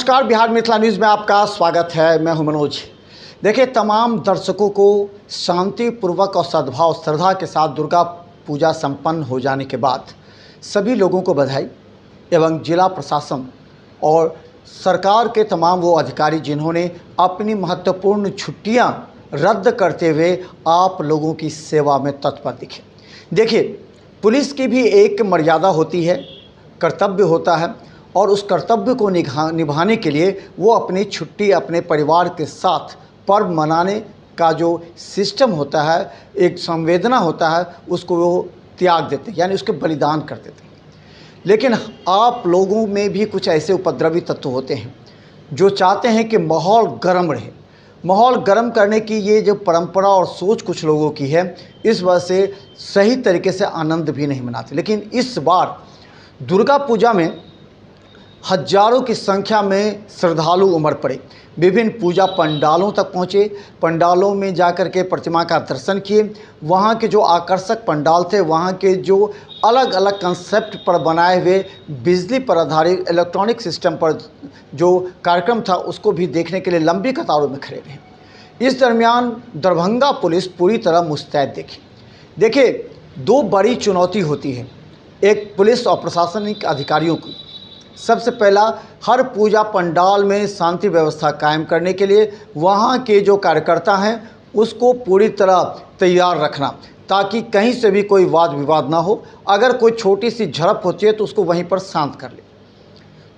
नमस्कार, बिहार मिथिला न्यूज़ में आपका स्वागत है। मैं हूं मनोज। देखिए, तमाम दर्शकों को शांतिपूर्वक और सद्भाव श्रद्धा के साथ दुर्गा पूजा संपन्न हो जाने के बाद सभी लोगों को बधाई एवं जिला प्रशासन और सरकार के तमाम वो अधिकारी जिन्होंने अपनी महत्वपूर्ण छुट्टियां रद्द करते हुए आप लोगों की सेवा में तत्पर दिखे। देखिए, पुलिस की भी एक मर्यादा होती है, कर्तव्य होता है और उस कर्तव्य को निभाने के लिए वो अपनी छुट्टी अपने परिवार के साथ पर्व मनाने का जो सिस्टम होता है, एक संवेदना होता है, उसको वो त्याग देते हैं, यानी उसके बलिदान कर देते हैं। लेकिन आप लोगों में भी कुछ ऐसे उपद्रवी तत्व होते हैं जो चाहते हैं कि माहौल गर्म रहे। माहौल गर्म करने की ये जो परंपरा और सोच कुछ लोगों की है, इस वजह से सही तरीके से आनंद भी नहीं मनाते। लेकिन इस बार दुर्गा पूजा में हजारों की संख्या में श्रद्धालु उमड़ पड़े, विभिन्न पूजा पंडालों तक पहुँचे, पंडालों में जाकर के प्रतिमा का दर्शन किए। वहाँ के जो आकर्षक पंडाल थे, वहाँ के जो अलग अलग कंसेप्ट पर बनाए हुए बिजली पर आधारित इलेक्ट्रॉनिक सिस्टम पर जो कार्यक्रम था, उसको भी देखने के लिए लंबी कतारों में खड़े रहे। इस दरमियान दरभंगा पुलिस पूरी तरह मुस्तैद देखी। देखिए, दो बड़ी चुनौती होती है एक पुलिस और प्रशासनिक अधिकारियों को। सबसे पहला, हर पूजा पंडाल में शांति व्यवस्था कायम करने के लिए वहाँ के जो कार्यकर्ता हैं उसको पूरी तरह तैयार रखना, ताकि कहीं से भी कोई वाद विवाद ना हो। अगर कोई छोटी सी झड़प होती है तो उसको वहीं पर शांत कर ले।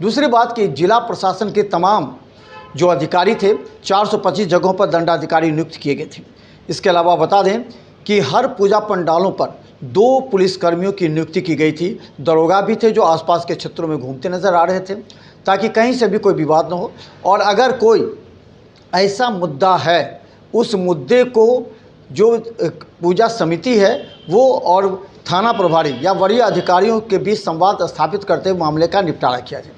दूसरी बात कि जिला प्रशासन के तमाम जो अधिकारी थे, 425 जगहों पर दंडाधिकारी नियुक्त किए गए थे। इसके अलावा बता दें कि हर पूजा पंडालों पर 2 पुलिसकर्मियों की नियुक्ति की गई थी। दरोगा भी थे जो आसपास के क्षेत्रों में घूमते नजर आ रहे थे, ताकि कहीं से भी कोई विवाद न हो। और अगर कोई ऐसा मुद्दा है, उस मुद्दे को जो पूजा समिति है वो और थाना प्रभारी या वरीय अधिकारियों के बीच संवाद स्थापित करते हुए मामले का निपटारा किया जाए।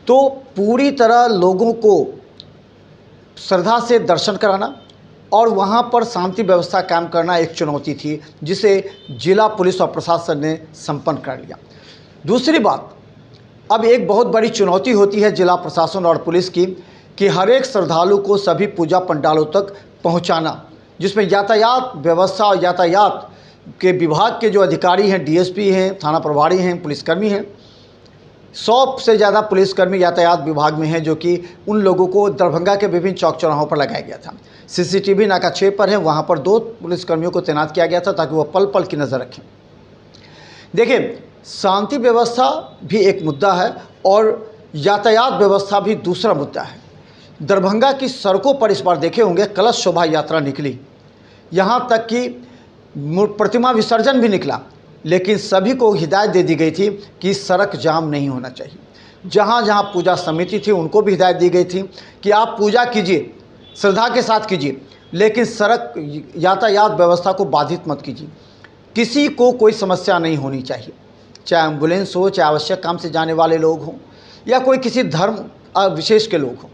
तो पूरी तरह लोगों को श्रद्धा से दर्शन कराना और वहाँ पर शांति व्यवस्था कायम करना एक चुनौती थी, जिसे जिला पुलिस और प्रशासन ने संपन्न कर लिया। दूसरी बात, अब एक बहुत बड़ी चुनौती होती है जिला प्रशासन और पुलिस की कि हर एक श्रद्धालु को सभी पूजा पंडालों तक पहुँचाना, जिसमें यातायात व्यवस्था और यातायात के विभाग के जो अधिकारी हैं, डीएसपी हैं, थाना प्रभारी हैं, पुलिसकर्मी हैं, 100 से ज़्यादा पुलिसकर्मी यातायात विभाग में हैं, जो कि उन लोगों को दरभंगा के विभिन्न चौक चौराहों पर लगाया गया था। सीसीटीवी नाका 6 पर है, वहाँ पर 2 पुलिसकर्मियों को तैनात किया गया था ताकि वो पल पल की नज़र रखें। देखिए, शांति व्यवस्था भी एक मुद्दा है और यातायात व्यवस्था भी दूसरा मुद्दा है। दरभंगा की सड़कों पर इस बार देखे होंगे कलश शोभा यात्रा निकली, यहाँ तक कि प्रतिमा विसर्जन भी निकला, लेकिन सभी को हिदायत दे दी गई थी कि सड़क जाम नहीं होना चाहिए। जहाँ जहाँ पूजा समिति थी उनको भी हिदायत दी गई थी कि आप पूजा कीजिए, श्रद्धा के साथ कीजिए, लेकिन सड़क यातायात व्यवस्था को बाधित मत कीजिए। किसी को कोई समस्या नहीं होनी चाहिए, चाहे एम्बुलेंस हो, चाहे आवश्यक काम से जाने वाले लोग हों या कोई किसी धर्म विशेष के लोग हों,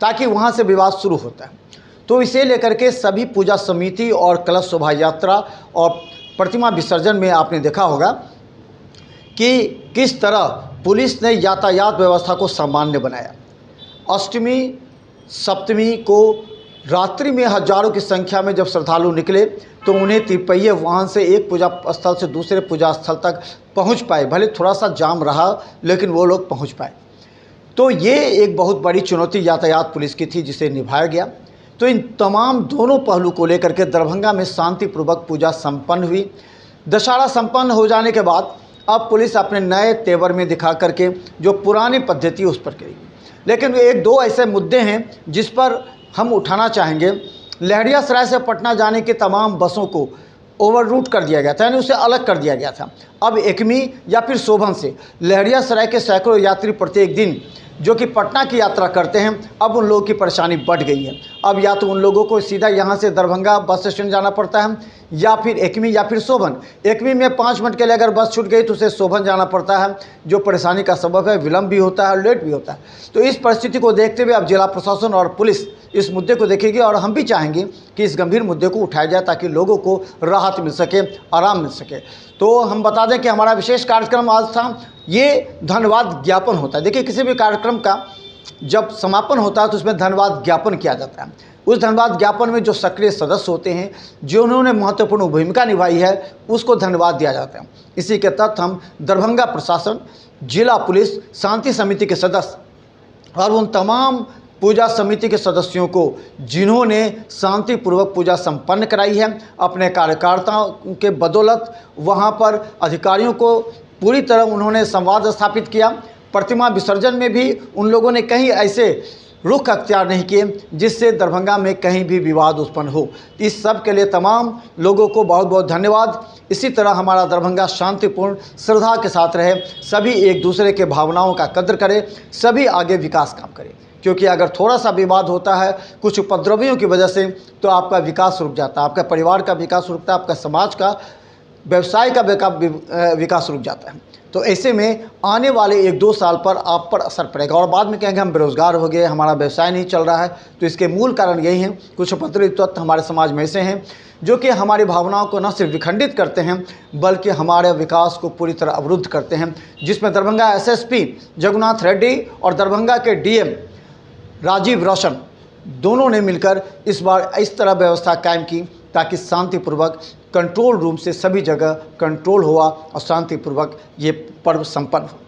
ताकि वहाँ से विवाद शुरू होता है। तो इसे लेकर के सभी पूजा समिति और कलश शोभा यात्रा और प्रतिमा विसर्जन में आपने देखा होगा कि किस तरह पुलिस ने यातायात व्यवस्था को सामान्य बनाया। अष्टमी सप्तमी को रात्रि में हजारों की संख्या में जब श्रद्धालु निकले तो उन्हें तिपहिए वाहन से एक पूजा स्थल से दूसरे पूजा स्थल तक पहुंच पाए। भले थोड़ा सा जाम रहा, लेकिन वो लोग पहुंच पाए। तो ये एक बहुत बड़ी चुनौती यातायात पुलिस की थी, जिसे निभाया गया। तो इन तमाम दोनों पहलू को लेकर के दरभंगा में शांतिपूर्वक पूजा संपन्न हुई। दशहरा संपन्न हो जाने के बाद अब पुलिस अपने नए तेवर में दिखा करके जो पुरानी पद्धति उस पर करेगी। लेकिन एक दो ऐसे मुद्दे हैं जिस पर हम उठाना चाहेंगे। लहरियासराय से पटना जाने की तमाम बसों को ओवर रूट कर दिया गया था, यानी उसे अलग कर दिया गया था। अब एकमी या फिर शोभन से लहरियासराय के सैकड़ों यात्री प्रत्येक दिन जो कि पटना की यात्रा करते हैं, अब उन लोगों की परेशानी बढ़ गई है। अब या तो उन लोगों को सीधा यहाँ से दरभंगा बस स्टैंड जाना पड़ता है, या फिर एकमी या फिर शोभन। एकमी में 5 मिनट के लिए अगर बस छूट गई तो उसे शोभन जाना पड़ता है, जो परेशानी का सबब है। विलम्ब भी होता है, लेट भी होता है। तो इस परिस्थिति को देखते हुए अब जिला प्रशासन और पुलिस इस मुद्दे को देखेगी और हम भी चाहेंगे कि इस गंभीर मुद्दे को उठाया जाए ताकि लोगों को राहत मिल सके, आराम मिल सके। तो हम बता दें कि हमारा विशेष कार्यक्रम आज था, ये धन्यवाद ज्ञापन होता है। देखिए, किसी भी कार्यक्रम का जब समापन होता है तो उसमें धन्यवाद ज्ञापन किया जाता है। उस धन्यवाद ज्ञापन में जो सक्रिय सदस्य होते हैं, जिन्होंने महत्वपूर्ण भूमिका निभाई है, उसको धन्यवाद दिया जाता है। इसी के तहत हम दरभंगा प्रशासन, जिला पुलिस, शांति समिति के सदस्य और उन तमाम पूजा समिति के सदस्यों को जिन्होंने शांतिपूर्वक पूजा संपन्न कराई है, अपने कार्यकर्ताओं के बदौलत वहाँ पर अधिकारियों को पूरी तरह उन्होंने संवाद स्थापित किया। प्रतिमा विसर्जन में भी उन लोगों ने कहीं ऐसे रुख अख्तियार नहीं किए जिससे दरभंगा में कहीं भी विवाद उत्पन्न हो। इस सब के लिए तमाम लोगों को बहुत बहुत धन्यवाद। इसी तरह हमारा दरभंगा शांतिपूर्ण श्रद्धा के साथ रहे, सभी एक दूसरे के भावनाओं का कद्र करें, सभी आगे विकास काम करें। क्योंकि अगर थोड़ा सा विवाद होता है कुछ उपद्रवियों की वजह से तो आपका विकास रुक जाता है, आपका परिवार का विकास रुकता है, आपका समाज का, व्यवसाय का विकास रुक जाता है। तो ऐसे में आने वाले 1-2 साल पर आप पर असर पड़ेगा और बाद में कहेंगे हम बेरोज़गार हो गए, हमारा व्यवसाय नहीं चल रहा है। तो इसके मूल कारण यही हैं, कुछ उपद्रवी तत्व हमारे समाज में ऐसे हैं जो कि हमारी भावनाओं को न सिर्फ विखंडित करते हैं बल्कि हमारे विकास को पूरी तरह अवरुद्ध करते हैं, जिसमें दरभंगा एसएसपी जगन्नाथ रेड्डी और दरभंगा के डीएम राजीव रोशन दोनों ने मिलकर इस बार इस तरह व्यवस्था कायम की ताकि शांतिपूर्वक कंट्रोल रूम से सभी जगह कंट्रोल हुआ और शांतिपूर्वक ये पर्व संपन्न हो।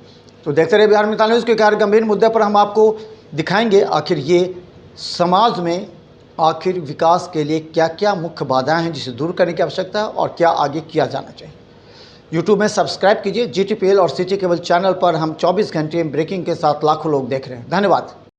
तो देखते रहिए बिहार मितान न्यूज़ के हर गंभीर मुद्दे पर हम आपको दिखाएंगे आखिर ये समाज में आखिर विकास के लिए क्या क्या मुख्य बाधाएं हैं जिसे दूर करने की आवश्यकता है और क्या आगे किया जाना चाहिए। यूट्यूब में सब्सक्राइब कीजिए। GTPL और सिटी केबल चैनल पर हम 24 घंटे ब्रेकिंग के साथ लाखों लोग देख रहे हैं। धन्यवाद।